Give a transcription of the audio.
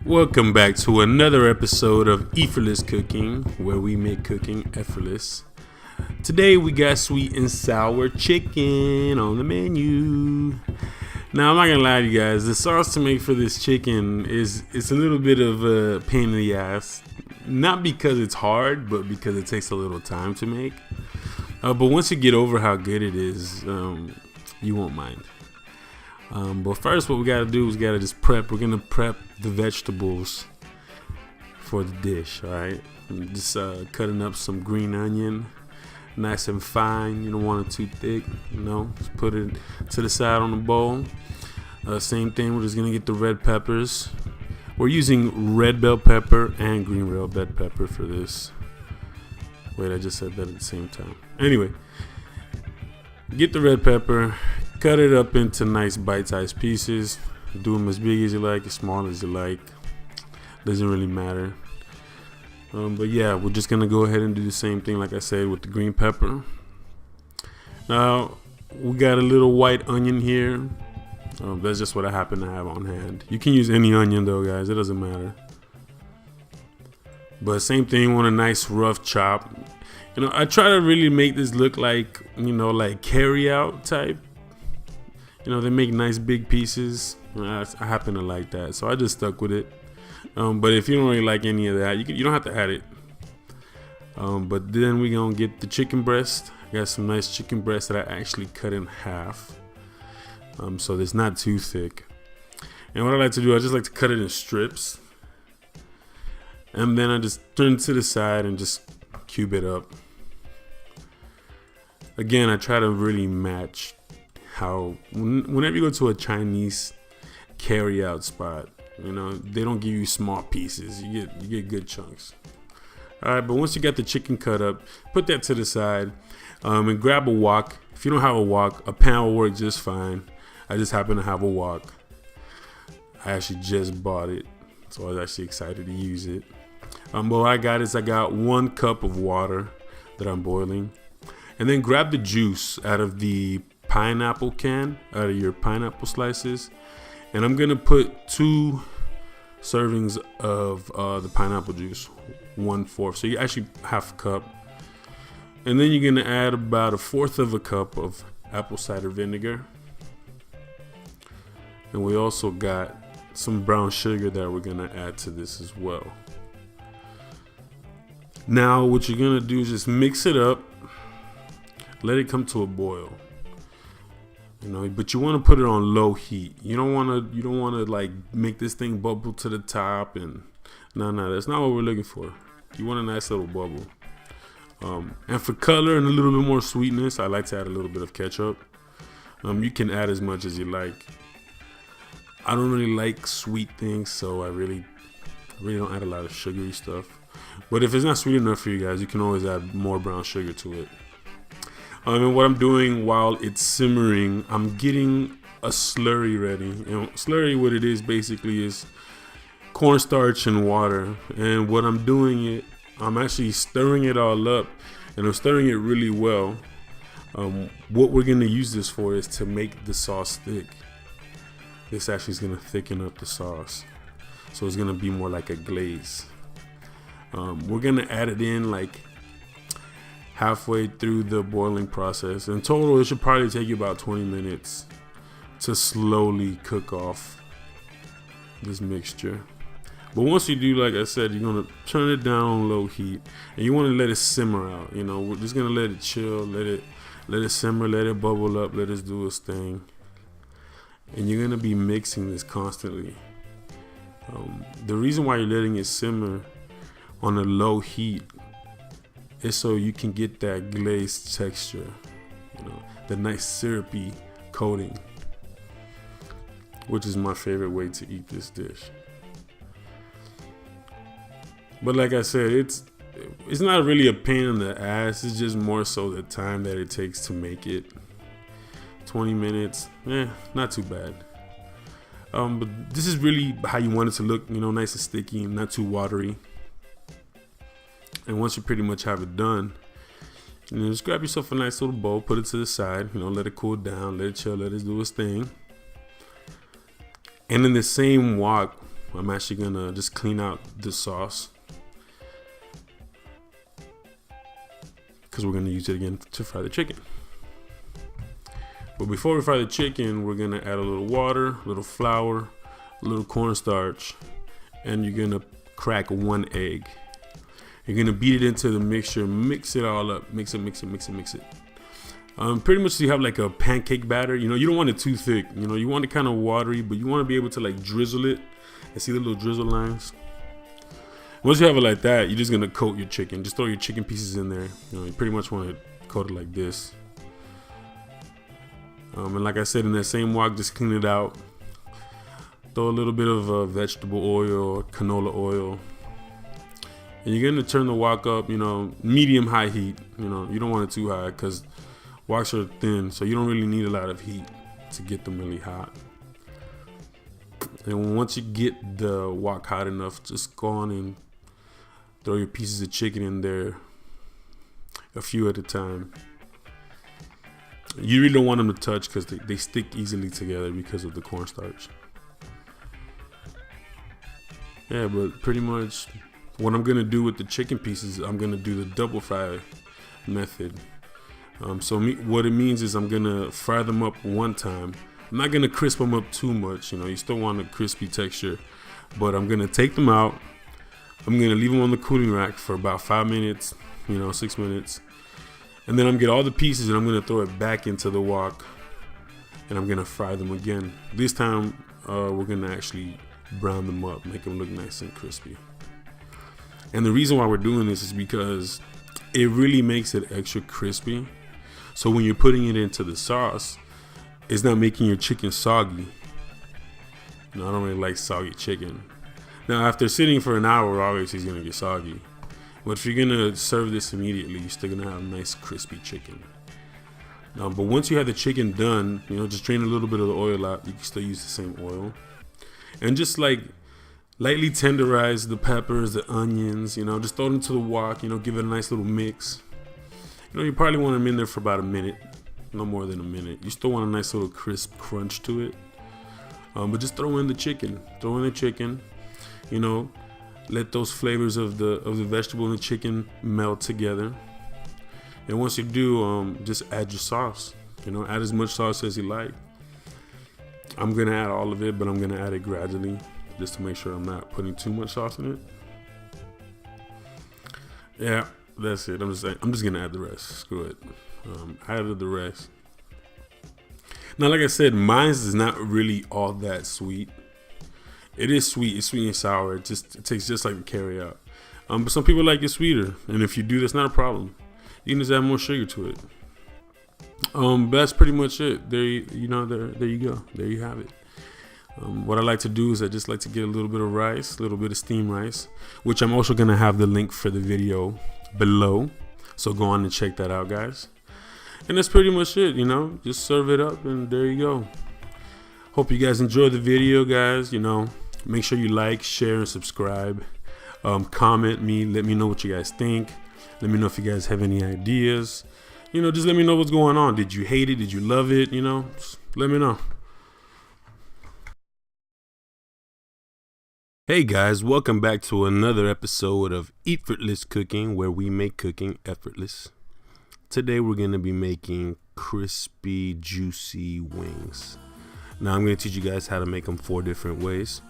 Welcome back to another episode of Effortless Cooking, where we make cooking effortless. Today we got sweet and sour chicken on the menu. Now I'm not gonna lie to you guys, the sauce to make for this chicken it's a little bit of a pain in the ass. Not because it's hard, but because it takes a little time to make. But once you get over how good it is, you won't mind. But first what we gotta do is we're gonna prep the vegetables for the dish. Alright, just cutting up some green onion nice and fine. You don't want it too thick, just put it to the side on the bowl. Same thing, we're just gonna get the red peppers. We're using red bell pepper and green bell pepper for this. Wait, I just said that at the same time. Anyway, get the red pepper, cut it up into nice bite-sized pieces. Do them as big as you like, as small as you like. Doesn't really matter. But yeah, we're just gonna go ahead and do the same thing, like I said, with the green pepper. Now we got a little white onion here. That's just what I happen to have on hand. You can use any onion though, guys. It doesn't matter. But same thing, want a nice rough chop. I try to really make this look like, like carry out type. They make nice big pieces. I happen to like that, so I just stuck with it. But if you don't really like any of that, you don't have to add it. But then we're gonna get the chicken breast. I got some nice chicken breast that I actually cut in half, so it's not too thick. And what I like to do, I just like to cut it in strips, and then I just turn it to the side and just cube it up. Again, I try to really match how whenever you go to a Chinese carry out spot, they don't give you small pieces. You get good chunks. All right, but once you got the chicken cut up, put that to the side, and grab a wok. If you don't have a wok, a pan will work just fine. I just happen to have a wok. I actually just bought it, so I was actually excited to use it. But what I got 1 cup of water that I'm boiling, and then grab the juice out of the pineapple can, out of your pineapple slices, and I'm gonna put 2 servings of the pineapple juice, 1/4. So you actually half a cup, and then you're gonna add about 1/4 of a cup of apple cider vinegar, and we also got some brown sugar that we're gonna add to this as well. Now what you're gonna do is just mix it up, let it come to a boil. But you want to put it on low heat. You don't want to like make this thing bubble to the top, and no, that's not what we're looking for. You want a nice little bubble. And for color and a little bit more sweetness, I like to add a little bit of ketchup. You can add as much as you like. I don't really like sweet things, so I really don't add a lot of sugary stuff. But if it's not sweet enough for you guys, you can always add more brown sugar to it. And what I'm doing while it's simmering, I'm getting a slurry ready. Slurry, what it is basically is cornstarch and water. And what I'm doing I'm actually stirring it all up, and I'm stirring it really well. What we're gonna use this for is to make the sauce thick. This actually is gonna thicken up the sauce, so it's gonna be more like a glaze. We're gonna add it in like halfway through the boiling process. In total, it should probably take you about 20 minutes to slowly cook off this mixture. But once you do, like I said, you're gonna turn it down on low heat, and you want to let it simmer out. We're just gonna let it chill, let it simmer, let it bubble up, let it do its thing. And you're gonna be mixing this constantly. The reason why you're letting it simmer on a low heat is so you can get that glazed texture, the nice syrupy coating, which is my favorite way to eat this dish. But like I said, it's not really a pain in the ass. It's just more so the time that it takes to make it. 20 minutes, not too bad. But this is really how you want it to look, nice and sticky and not too watery. And once you pretty much have it done, just grab yourself a nice little bowl, put it to the side, let it cool down, let it chill, let it do its thing. And in the same wok, I'm actually gonna just clean out the sauce, because we're gonna use it again to fry the chicken. But before we fry the chicken, we're gonna add a little water, a little flour, a little cornstarch, and you're gonna crack 1 egg. You're gonna beat it into the mixture, mix it all up, mix it. Pretty much so you have like a pancake batter. You know, you don't want it too thick. You know, you want it kind of watery, but you want to be able to like drizzle it and see the little drizzle lines. Once you have it like that, you're just gonna coat your chicken. Just throw your chicken pieces in there. You know, you pretty much want to coat it like this. And like I said, in that same wok, just clean it out. Throw a little bit of vegetable oil, canola oil. And you're gonna turn the wok up, you know, medium high heat. You know, you don't want it too high because woks are thin, so you don't really need a lot of heat to get them really hot. And once you get the wok hot enough, just go on and throw your pieces of chicken in there, a few at a time. You really don't want them to touch because they stick easily together because of the cornstarch. Yeah, but pretty much what I'm gonna do with the chicken pieces, I'm gonna do the double fry method. What it means is I'm gonna fry them up one time. I'm not gonna crisp them up too much. You know, you still want a crispy texture, but I'm gonna take them out. I'm gonna leave them on the cooling rack for about 5 minutes, you know, 6 minutes. And then I'm gonna get all the pieces and I'm gonna throw it back into the wok and I'm gonna fry them again. This time, we're gonna actually brown them up, make them look nice and crispy. And the reason why we're doing this is because it really makes it extra crispy. So when you're putting it into the sauce, it's not making your chicken soggy. You know, I don't really like soggy chicken. Now, after sitting for an hour, obviously it's gonna get soggy. But if you're gonna serve this immediately, you're still gonna have nice crispy chicken. But once you have the chicken done, you know, just drain a little bit of the oil out. You can still use the same oil. And just like lightly tenderize the peppers, the onions, you know, just throw them into the wok, you know, give it a nice little mix. You know, you probably want them in there for about a minute, no more than a minute. You still want a nice little crisp crunch to it. But just throw in the chicken, you know, let those flavors of the vegetable and the chicken melt together. And once you do, just add your sauce, you know, add as much sauce as you like. I'm gonna add all of it, but I'm gonna add it gradually just to make sure I'm not putting too much sauce in it. Yeah, that's it. I'm just gonna add the rest. Screw it. I added the rest. Now, like I said, mine is not really all that sweet. It is sweet. It's sweet and sour. It tastes just like a carry out. But some people like it sweeter, and if you do, that's not a problem. You can just add more sugar to it. That's pretty much it. There you go. There you have it. What I like to do is I just like to get a little bit of rice, a little bit of steamed rice, which I'm also gonna have the link for the video below. So go on and check that out, guys. And that's pretty much it. You know, just serve it up, and there you go. Hope you guys enjoyed the video, guys. You know, make sure you like, share, and subscribe. Comment me. Let me know what you guys think. Let me know if you guys have any ideas. You know, just let me know what's going on. Did you hate it? Did you love it? You know, just let me know. Hey guys, welcome back to another episode of EATffortlessCooking, where we make cooking effortless. Today we're going to be making crispy, juicy wings. Now I'm going to teach you guys how to make them 4 different ways.